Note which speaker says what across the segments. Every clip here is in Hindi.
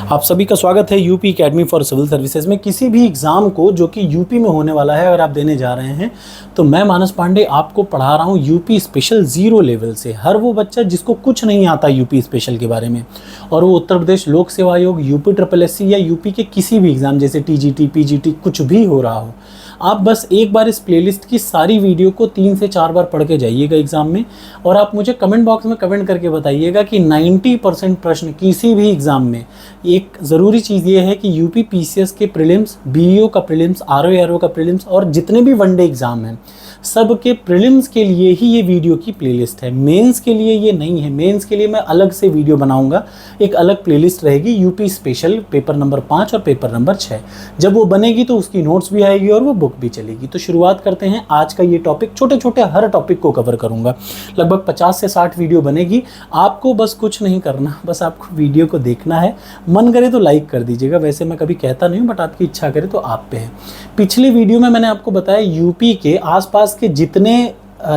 Speaker 1: आप सभी का स्वागत है UP academy for civil services में। किसी भी एग्ज़ाम को जो कि यूपी में होने वाला है अगर आप देने जा रहे हैं तो मैं मानस पांडे आपको पढ़ा रहा हूँ यूपी स्पेशल 0 लेवल से। हर वो बच्चा जिसको कुछ नहीं आता यूपी स्पेशल के बारे में और वो उत्तर प्रदेश लोक सेवा आयोग, यूपी SSS या यूपी के किसी भी एग्ज़ाम जैसे TGT PGT कुछ भी हो रहा हो, आप बस एक बार इस प्लेलिस्ट की सारी वीडियो को 3 से 4 बार पढ़ के जाइएगा एग्ज़ाम में और आप मुझे कमेंट बॉक्स में कमेंट करके बताइएगा कि 90% प्रश्न किसी भी एग्ज़ाम में। एक ज़रूरी चीज़ ये है कि यूपी PCS के प्रीलिम्स, BEO का प्रीलिम्स, RO का प्रीलिम्स और जितने भी वनडे एग्ज़ाम हैं सब के प्रीलिम्स के लिए ही ये वीडियो की प्लेलिस्ट है। मेंस के लिए ये नहीं है। मेंस के लिए मैं अलग से वीडियो बनाऊंगा, एक अलग प्लेलिस्ट रहेगी यूपी स्पेशल पेपर नंबर 5 और पेपर नंबर 6। जब वो बनेगी तो उसकी नोट्स भी आएगी और वो बुक भी चलेगी। तो शुरुआत करते हैं आज का ये टॉपिक। छोटे छोटे हर टॉपिक को कवर करूंगा, लगभग 50 से 60 वीडियो बनेगी। आपको बस कुछ नहीं करना, बस आपको वीडियो को देखना है। मन करे तो लाइक कर दीजिएगा, वैसे मैं कभी कहता नहीं हूँ बट आपकी इच्छा करे तो आप पे है। पिछले वीडियो में मैंने आपको बताया यूपी के आसपास के जितने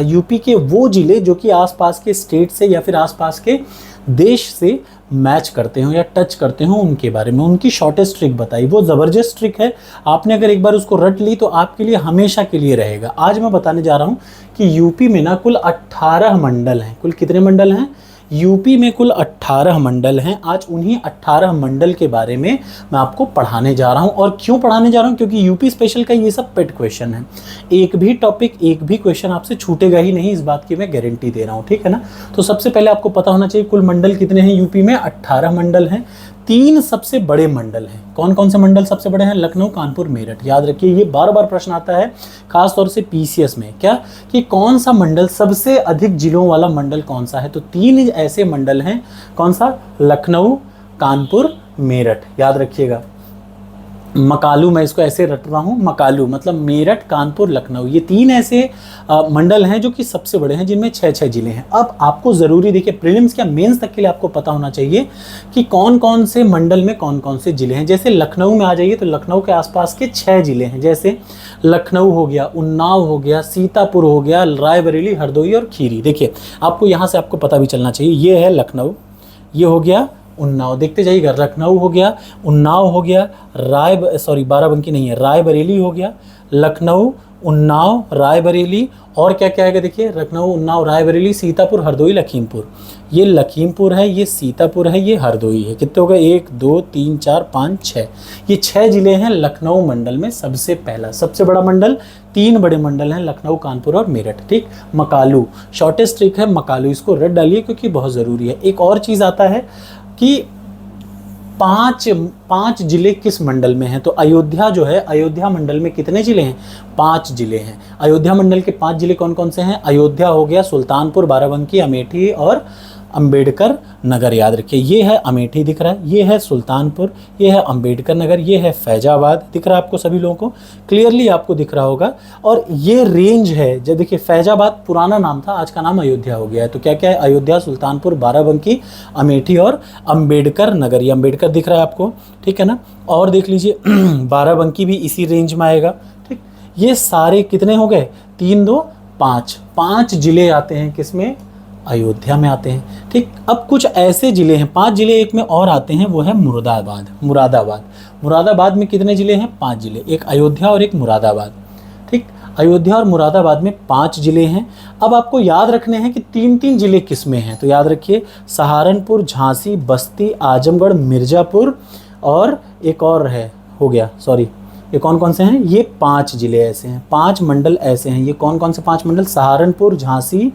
Speaker 1: यूपी के वो ज़िले जो कि आसपास के स्टेट से या फिर आसपास के देश से मैच करते हो या टच करते हो उनके बारे में, उनकी शॉर्टेस्ट ट्रिक बताई। वो ज़बरदस्त ट्रिक है, आपने अगर एक बार उसको रट ली तो आपके लिए हमेशा के लिए रहेगा। आज मैं बताने जा रहा हूँ कि यूपी में ना कुल 18 मंडल हैं। कुल कितने मंडल हैं? यूपी में कुल 18 मंडल हैं। आज उन्हीं 18 मंडल के बारे में मैं आपको पढ़ाने जा रहा हूं। और क्यों पढ़ाने जा रहा हूं? क्योंकि यूपी स्पेशल का ये सब पेट क्वेश्चन है। एक भी टॉपिक, एक भी क्वेश्चन आपसे छूटेगा ही नहीं, इस बात की मैं गारंटी दे रहा हूं, ठीक है ना। तो सबसे पहले आपको पता होना चाहिए कुल मंडल कितने हैं यूपी में। 18 मंडल हैं। 3 सबसे बड़े मंडल हैं। कौन कौन से मंडल सबसे बड़े हैं? लखनऊ, कानपुर, मेरठ। याद रखिए, ये बार बार प्रश्न आता है खास तौर से PCS में, क्या कि कौन सा मंडल सबसे अधिक जिलों वाला मंडल कौन सा है। तो 3 ऐसे मंडल हैं। कौन सा? लखनऊ, कानपुर, मेरठ। याद रखिएगा, मकालू, मैं इसको ऐसे रट रहा हूँ, मकालू मतलब मेरठ, कानपुर, लखनऊ। ये 3 ऐसे मंडल हैं जो कि सबसे बड़े हैं, जिनमें 6-6 जिले हैं। अब आपको ज़रूरी, देखिए प्रीलिम्स क्या मेंस तक के लिए आपको पता होना चाहिए कि कौन कौन से मंडल में कौन कौन से जिले हैं। जैसे लखनऊ में आ जाइए तो लखनऊ के आसपास के 6 जिले हैं। जैसे लखनऊ हो गया, उन्नाव हो गया, सीतापुर हो गया, रायबरेली, हरदोई और खीरी। देखिए आपको यहाँ से आपको पता भी चलना चाहिए, ये है लखनऊ, ये हो गया उन्नाव। देखते जाइएगा, लखनऊ हो गया, उन्नाव हो गया, बाराबंकी नहीं है, रायबरेली हो गया, लखनऊ, उन्नाव, रायबरेली और क्या क्या आएगा? देखिए लखनऊ, उन्नाव, रायबरेली, सीतापुर, हरदोई, लखीमपुर। ये लखीमपुर है, ये सीतापुर है, ये हरदोई है। कितने हो गए? 1 2 3 4 5 6। ये 6 जिले हैं लखनऊ मंडल में। सबसे पहला, सबसे बड़ा मंडल, 3 बड़े मंडल हैं लखनऊ, कानपुर और मेरठ। ठीक, मकालू शॉर्टेस्ट ट्रिक है, मकालू, इसको रट डालिए क्योंकि बहुत ज़रूरी है। एक और चीज़ आता है कि 5 जिले किस मंडल में हैं। तो अयोध्या जो है, अयोध्या मंडल में कितने जिले हैं? 5 जिले हैं। अयोध्या मंडल के 5 जिले कौन कौन से हैं? अयोध्या हो गया, सुल्तानपुर, बाराबंकी, अमेठी और अंबेडकर नगर। याद रखिए, ये है अमेठी दिख रहा है, ये है सुल्तानपुर, ये है अंबेडकर नगर, ये है फैजाबाद। दिख रहा है आपको? सभी लोगों को क्लियरली आपको दिख रहा होगा। और ये रेंज है, जब देखिए फैजाबाद पुराना नाम था, आज का नाम अयोध्या हो गया है। तो क्या क्या है? अयोध्या, सुल्तानपुर, बाराबंकी, अमेठी और अंबेडकर नगर। ये अंबेडकर दिख रहा है आपको, ठीक है ना। और देख लीजिए बाराबंकी भी इसी रेंज में आएगा। ठीक, ये सारे कितने हो गए? 3 2 5। 5 जिले आते हैं किसमें? अयोध्या में आते हैं। ठीक, अब कुछ ऐसे जिले हैं, 5 जिले एक में और आते हैं, वो है मुरादाबाद। मुरादाबाद में कितने जिले हैं? 5 जिले, एक अयोध्या और एक मुरादाबाद। ठीक, अयोध्या और मुरादाबाद में 5 जिले हैं। अब आपको याद रखने हैं कि 3-3 जिले किस में हैं। तो याद रखिए, सहारनपुर, झांसी, बस्ती, आजमगढ़, मिर्ज़ापुर और एक और है, हो गया, सॉरी, ये कौन कौन से हैं? ये 5 जिले ऐसे हैं, 5 मंडल ऐसे हैं। ये कौन कौन से 5 मंडल? सहारनपुर, झांसी,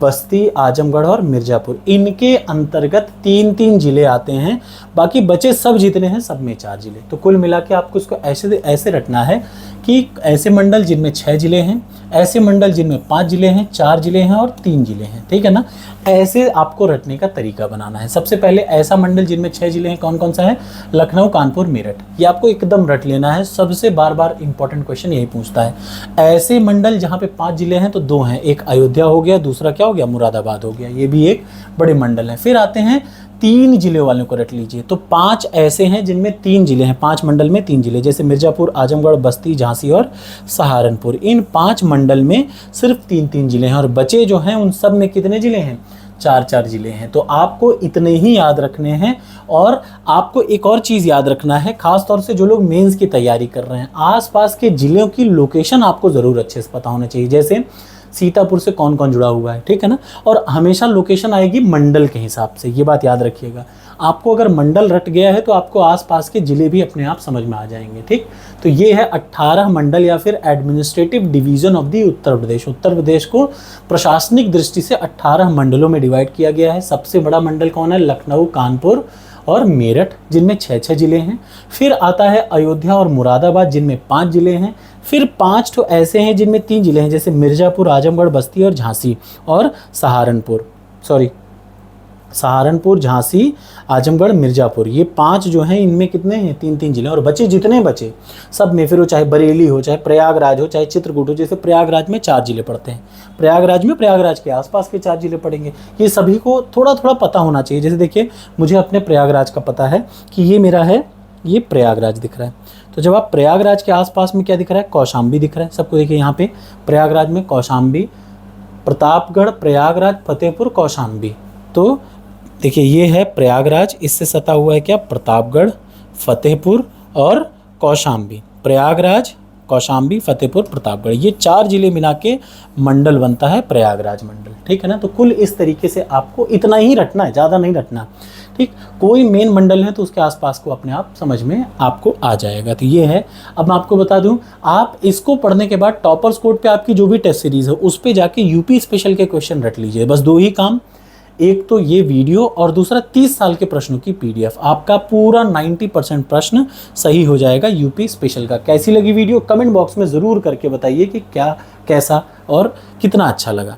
Speaker 1: बस्ती, आजमगढ़ और मिर्ज़ापुर। इनके अंतर्गत 3-3 जिले आते हैं। बाकी बचे सब जितने हैं सब में 4 जिले। तो कुल मिला के आपको इसको ऐसे रटना है कि ऐसे मंडल जिनमें 6 जिले हैं, ऐसे मंडल जिनमें 5 जिले हैं, 4 जिले हैं और 3 जिले हैं। ठीक है ना, ऐसे आपको रटने का तरीका बनाना है। सबसे पहले ऐसा मंडल जिनमें 6 जिले हैं कौन कौन सा है? लखनऊ, कानपुर, मेरठ। ये आपको एकदम रट लेना है। सबसे बार बार इंपॉर्टेंट क्वेश्चन यही पूछता है। ऐसे मंडल जहाँ पे 5 जिले हैं तो 2 हैं, एक अयोध्या हो गया, दूसरा क्या हो गया? मुरादाबाद हो गया। ये भी एक बड़े मंडल है। फिर आते हैं 3 जिले वालों को रट लीजिए। तो 5 ऐसे हैं जिनमें 3 जिले हैं, 5 मंडल में 3 जिले, जैसे मिर्ज़ापुर, आजमगढ़, बस्ती, झांसी और सहारनपुर। इन 5 मंडल में सिर्फ 3-3 जिले हैं और बचे जो हैं उन सब में कितने जिले हैं? 4 जिले हैं। तो आपको इतने ही याद रखने हैं। और आपको एक और चीज़ याद रखना है, खास तौर से जो लोग मेंस की तैयारी कर रहे हैं, आसपास के जिलों की लोकेशन आपको ज़रूर अच्छे से पता होना चाहिए। जैसे सीतापुर से कौन कौन जुड़ा हुआ है, ठीक है ना। और हमेशा लोकेशन आएगी मंडल के हिसाब से, ये बात याद रखिएगा। आपको अगर मंडल रट गया है तो आपको आसपास के ज़िले भी अपने आप समझ में आ जाएंगे, ठीक। तो ये है 18 मंडल या फिर administrative division of the Uttar Pradesh. Uttar Pradesh को प्रशासनिक दृष्टि से 18 मंडलों में डिवाइड किया गया है। सबसे बड़ा मंडल कौन है? लखनऊ, कानपुर और मेरठ, जिनमें 6 जिले हैं। फिर आता है अयोध्या और मुरादाबाद, जिनमें 5 जिले हैं। फिर 5 तो ऐसे हैं जिनमें 3 जिले हैं, जैसे मिर्ज़ापुर, आजमगढ़, बस्ती और झांसी और सहारनपुर, झांसी, आजमगढ़, मिर्ज़ापुर। ये 5 जो हैं, इनमें कितने हैं? 3-3 जिले। और बचे जितने बचे सब में, फिर वो चाहे बरेली हो, चाहे प्रयागराज हो, चाहे चित्रकूट हो। जैसे प्रयागराज में 4 जिले पड़ते हैं, प्रयागराज में प्रयागराज के आसपास के 4 जिले पड़ेंगे। ये सभी को थोड़ा थोड़ा पता होना चाहिए। जैसे देखिए, मुझे अपने प्रयागराज का पता है कि ये मेरा है, ये प्रयागराज दिख रहा है। तो जब आप प्रयागराज के आसपास में क्या दिख रहा है? कौशाम्बी दिख रहा है सबको। देखिए यहाँ पे प्रयागराज में कौशाम्बी, प्रतापगढ़, प्रयागराज, फतेहपुर, कौशाम्बी। तो देखिए ये है प्रयागराज, इससे सटा हुआ है क्या? प्रतापगढ़, फतेहपुर और कौशाम्बी। प्रयागराज, कौशाम्बी, फतेहपुर, प्रतापगढ़, ये 4 जिले मिला के मंडल बनता है प्रयागराज मंडल, ठीक है ना। तो कुल इस तरीके से आपको इतना ही रटना है, ज़्यादा नहीं रटना, ठीक। कोई मेन मंडल है तो उसके आसपास को अपने आप समझ में आपको आ जाएगा। तो ये है। अब मैं आपको बता दूं, आप इसको पढ़ने के बाद टॉपर्स कोड पे आपकी जो भी टेस्ट सीरीज़ है उस पे जाके यूपी स्पेशल के क्वेश्चन रट लीजिए। बस 2 ही काम, एक तो ये वीडियो और दूसरा 30 साल के प्रश्नों की PDF। आपका पूरा 90% प्रश्न सही हो जाएगा यूपी स्पेशल का। कैसी लगी वीडियो? कमेंट बॉक्स में ज़रूर करके बताइए कि क्या, कैसा और कितना अच्छा लगा।